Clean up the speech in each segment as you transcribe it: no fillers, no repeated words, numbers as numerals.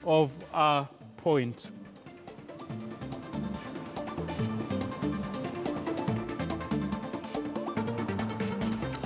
of a point.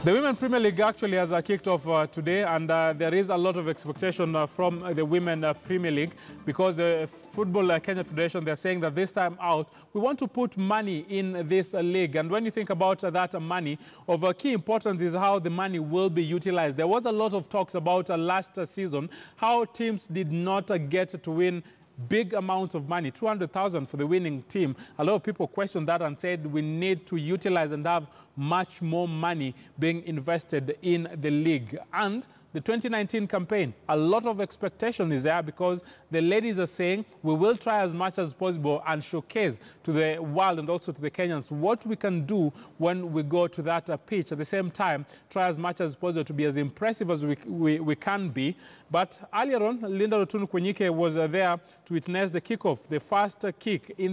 The Women Premier League actually has kicked off today, and there is a lot of expectation from the Women Premier League, because the Football Kenya Federation, they're saying that this time out, we want to put money in this league. And when you think about that money, of key importance is how the money will be utilized. There was a lot of talks about last season, how teams did not get to win big amounts of money, 200,000 for the winning team. A lot of people questioned that and said we need to utilize and have much more money being invested in the league. And the 2019 campaign, a lot of expectation is there, because the ladies are saying we will try as much as possible and showcase to the world and also to the Kenyans what we can do when we go to that pitch. At the same time, try as much as possible to be as impressive as we can be. But earlier on, Linda Rotunu Kwenyike was there to witness the kickoff, the first kick in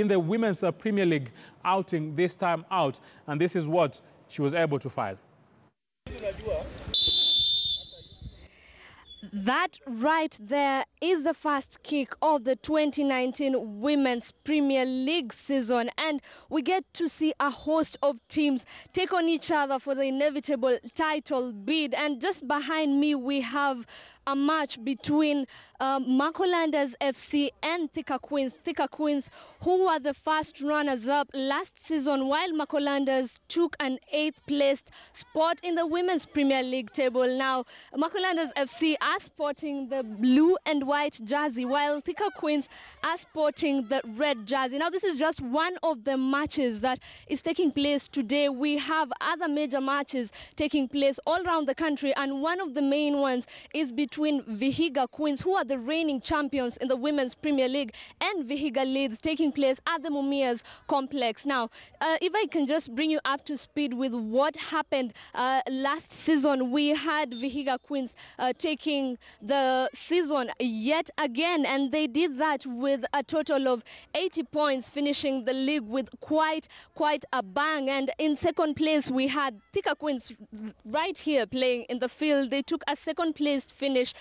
the Women's Premier League outing this time out. And this is what she was able to find. That right there is the first kick of the 2019 Women's Premier League season, and we get to see a host of teams take on each other for the inevitable title bid. And just behind me we have a match between Makolanda's FC and Thika Queens. Thika Queens, who were the first runners-up last season, while Makolanda's took an 8th placed spot in the Women's Premier League table. Now, Makolanda's FC are sporting the blue and white jersey, while Thika Queens are sporting the red jersey. Now, this is just one of the matches that is taking place today. We have other major matches taking place all around the country, and one of the main ones is between Vihiga Queens, who are the reigning champions in the Women's Premier League, and Vihiga Leeds, taking place at the Mumias complex. Now, if I can just bring you up to speed with what happened last season, we had Vihiga Queens taking the season yet again, and they did that with a total of 80 points, finishing the league with quite a bang. And in second place, we had Thika Queens right here playing in the field. They took a second placed finish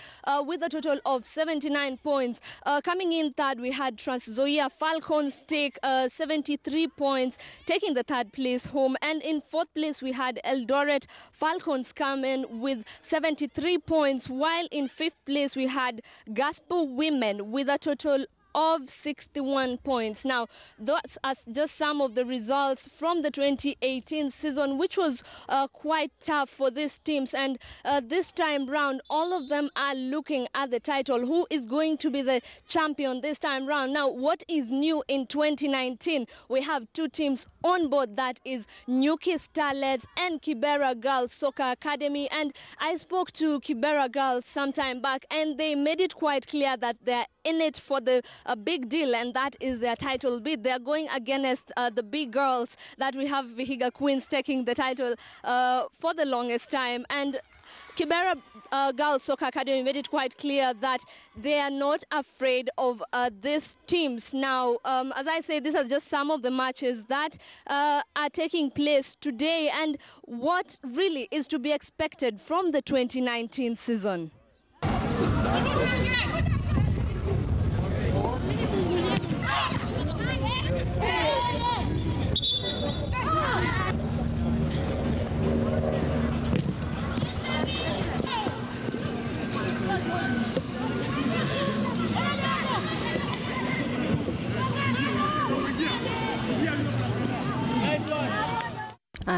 with a total of 79 points. Coming in third, we had Trans-Nzoia Falcons take 73 points, taking the third place home. And in fourth place, we had Eldoret Falcons come in with 73 points, while in fifth place, we had Gospel Women with a total of 61 points. Now, those are just some of the results from the 2018 season, which was quite tough for these teams. And this time round, all of them are looking at the title. Who is going to be the champion this time round? Now, what is new in 2019? We have two teams on board. That is Nyuki Starlets and Kibera Girls Soccer Academy. And I spoke to Kibera Girls some time back, and they made it quite clear that they're in it for a big deal, and that is their title bid. They are going against the big girls that we have, Vihiga Queens taking the title for the longest time. And Kibera Girls Soccer Academy made it quite clear that they are not afraid of these teams. Now, as I say, these are just some of the matches that are taking place today, and what really is to be expected from the 2019 season.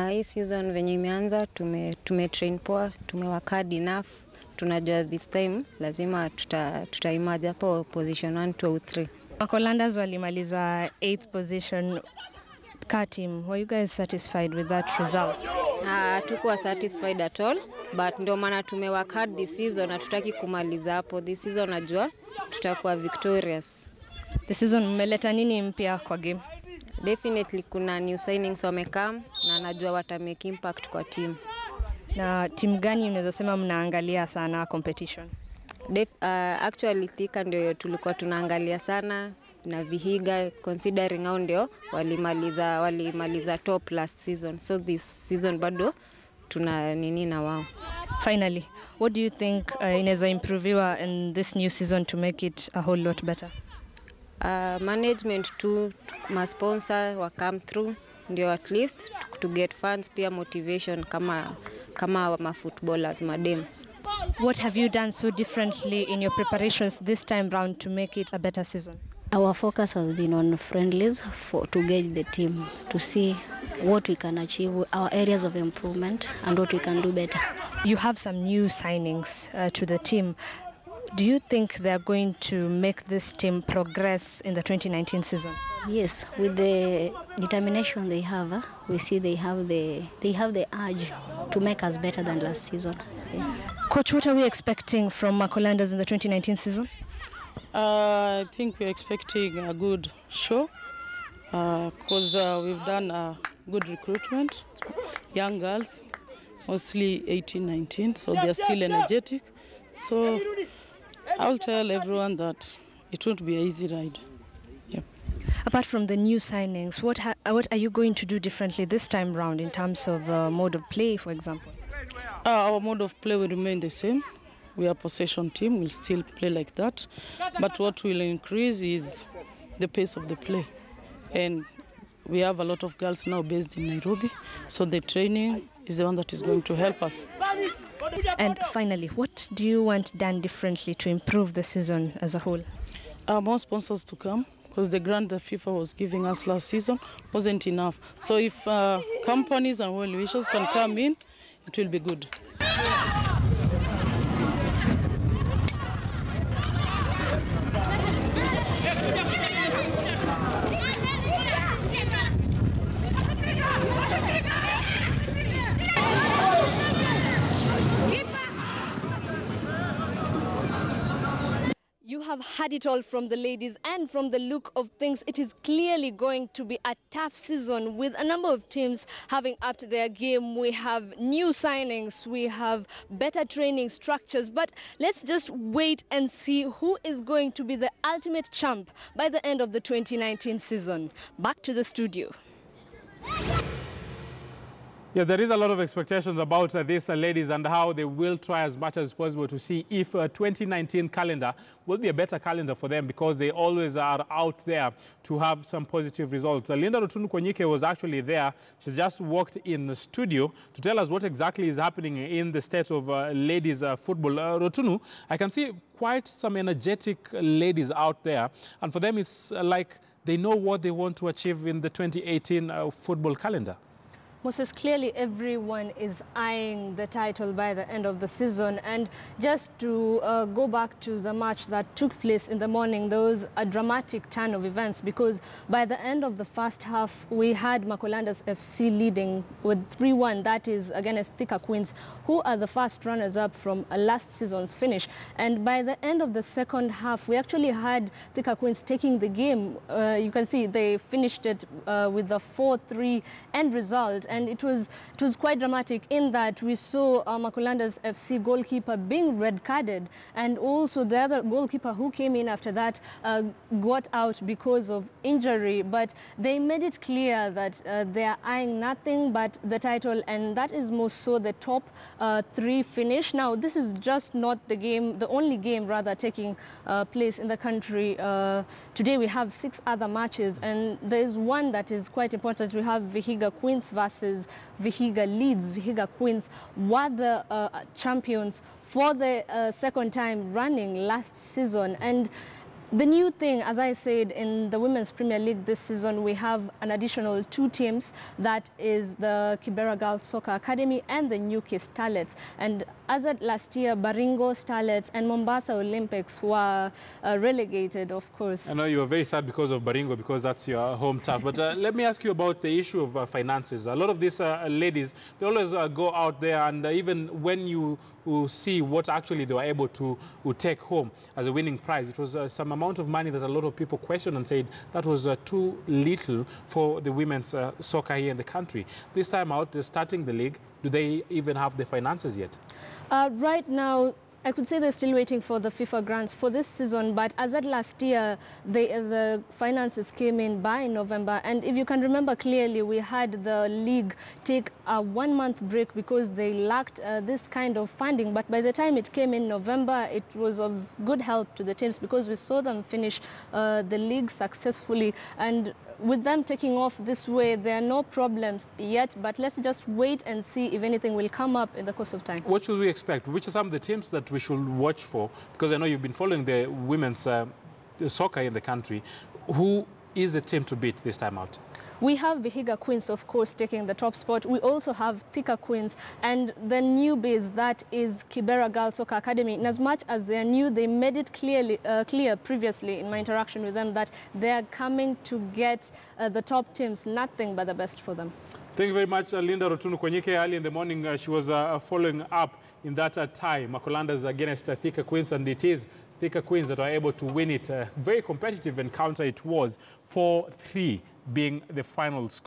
Hii season venye imeanza tumetrain poa, tumewakad enough. Tunajua this time lazima tutaimaja hapo position 1, 2, 3. Makolandas walimaliza 8th position. Team, were you guys satisfied with that result? Hatukuwa satisfied at all, but ndio maana tumewakad this season, hatutaki kumaliza hapo. This season najua tutakuwa victorious. This season mmeleta nini mpya kwa game? Definitely kuna new signings wamekam, na najua wata make impact kwa team. Na team gani unaweza sema mnaangalia sana competition? Actually Thika ndio tulikuwa tunaangalia sana, na Vihiga considering hao ndio walimaliza top last season. So this season bado tuna nini na wao. Finally, what do you think inaweza improviwa in this new season to make it a whole lot better? Management tu ma-sponsor wa come through ndio at least to get funds, pia motivation kama ma-footballers, madem. What have you done so differently in your preparations this time round to make it a better season? Our focus has been on friendlies to gauge the team, to see what we can achieve, our areas of improvement, and what we can do better. You have some new signings to the team. Do you think they're going to make this team progress in the 2019 season? Yes, with the determination they have, we see they have the urge to make us better than last season. Yeah. Coach, what are we expecting from Makolandas in the 2019 season? I think we're expecting a good show because we've done a good recruitment, young girls, mostly 18, 19, so they're still energetic. So I'll tell everyone that it won't be an easy ride. Yep. Apart from the new signings, what are you going to do differently this time round in terms of mode of play, for example? Our mode of play will remain the same. We are a possession team, we'll still play like that. But what will increase is the pace of the play. And we have a lot of girls now based in Nairobi, so the training is the one that is going to help us. And finally, what do you want done differently to improve the season as a whole? More sponsors to come, because the grant the FIFA was giving us last season wasn't enough. So if companies and well-wishers can come in, it will be good. You have had it all from the ladies, and from the look of things, it is clearly going to be a tough season with a number of teams having upped their game. We have new signings, we have better training structures, but let's just wait and see who is going to be the ultimate champ by the end of the 2019 season. Back to the studio. Yeah, there is a lot of expectations about these ladies and how they will try as much as possible to see if 2019 calendar will be a better calendar for them, because they always are out there to have some positive results. Linda Rotunu Konyike was actually there. She's just walked in the studio to tell us what exactly is happening in the state of ladies football. Rotunu, I can see quite some energetic ladies out there, and for them it's like they know what they want to achieve in the 2018 football calendar. Moses, clearly everyone is eyeing the title by the end of the season. And just to go back to the match that took place in the morning, there was a dramatic turn of events, because by the end of the first half, we had Makolandas FC leading with 3-1. That is against Thika Queens, who are the first runners-up from last season's finish. And by the end of the second half, we actually had Thika Queens taking the game. You can see they finished it with a 4-3 end result. And it was quite dramatic in that we saw Makolandas FC goalkeeper being red-carded, and also the other goalkeeper who came in after that got out because of injury. But they made it clear that they are eyeing nothing but the title, and that is most so the top 3 finish. Now, this is just not the only game rather taking place in the country. Today we have 6 other matches, and there is one that is quite important. We have Vihiga Queens versus Vihiga Leeds. Vihiga Queens were the champions for the second time running last season. And the new thing, as I said, in the Women's Premier League this season, we have an additional 2 teams. That is the Kibera Girls Soccer Academy and the Nyuki Starlets. And as at last year, Baringo Starlets and Mombasa Olympics were relegated, of course. I know you were very sad because of Baringo, because that's your home turf. But let me ask you about the issue of finances. A lot of these ladies, they always go out there, and even when you see what actually they were able to take home as a winning prize, it was some amount of money that a lot of people questioned and said that was too little for the women's soccer here in the country. This time out, they're starting the league. Do they even have the finances yet? Right now, I could say they're still waiting for the FIFA grants for this season, but as at last year, the finances came in by November. And if you can remember clearly, we had the league take a 1-month break because they lacked this kind of funding. But by the time it came in November, it was of good help to the teams because we saw them finish the league successfully. And with them taking off this way, there are no problems yet, but let's just wait and see if anything will come up in the course of time. What should we expect? Which are some of the teams that we should watch for? Because I know you've been following the women's soccer in the country. Who is the team to beat this time out? We have Vihiga Queens, of course, taking the top spot. We also have Thika Queens and the newbies, that is Kibera Girls Soccer Academy. In as much as they are new, they made it clear previously in my interaction with them that they are coming to get the top teams, nothing but the best for them. Thank you very much, Linda Rotunu Kwenyike. Early in the morning, she was following up in that tie. Makolanda's against Thika Queens, and it is Thika Queens that are able to win it. Very competitive encounter it was, 4-3 being the final score.